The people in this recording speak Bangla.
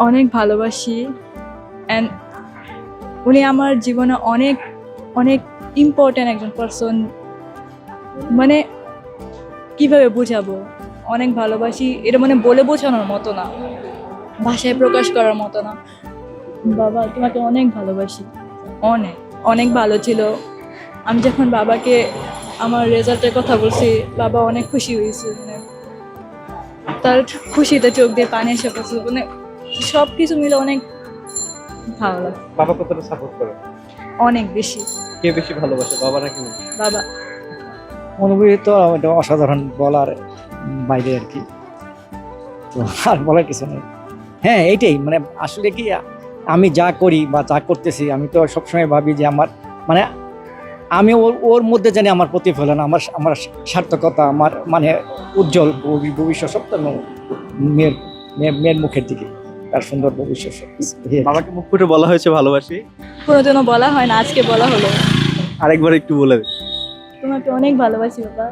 অনেক ভালোবাসি অ্যান্ড উনি আমার জীবনে অনেক অনেক ইম্পর্ট্যান্ট একজন পার্সন। মানে কিভাবে বোঝাবো, অনেক ভালোবাসি, এটা মানে বলে বোঝানোর মতো না, ভাষায় প্রকাশ করার মতো না। বাবা তোমাকে অনেক ভালোবাসি, অনেক অনেক ভালো ছিল। আমি যখন বাবাকে আমার রেজাল্টের কথা বলছি, বাবা অনেক খুশি হয়েছে, মানে তার খুশিতে চোখ দিয়ে পানি এসে পড়ছে, মানে সব কিছু মিলে অনেক ভালো লাগে। বাবা কতটা সাপোর্ট করে? অনেক বেশি। কে বেশি ভালোবাসে, বাবা নাকি মা? বাবা। অনুভূতি তো এটা অসাধারণ, বলার বাইরে আর কি, তো আর বলার কিছু নেই। হ্যাঁ এইটাই, মানে আসলে কি আমি যা করি বা যা করতেছি, আমি তো সবসময় ভাবি যে আমার মানে আমি ওর মধ্যে জানি আমার প্রতিফলন, আমার আমার সার্থকতা, আমার মানে উজ্জ্বল ভবিষ্যৎ সব তো মেয়ের মেয়ের মুখের দিকে, তার সুন্দর ভবিষ্যৎ সব কিছু। বাবাকে মুখ ফুটে বলা হয়েছে ভালোবাসি? কোনোদিনও বলা হয় না, আজকে বলা হলো। আরেকবার একটু বলে দে। তোমাকে অনেক ভালোবাসি বাবা।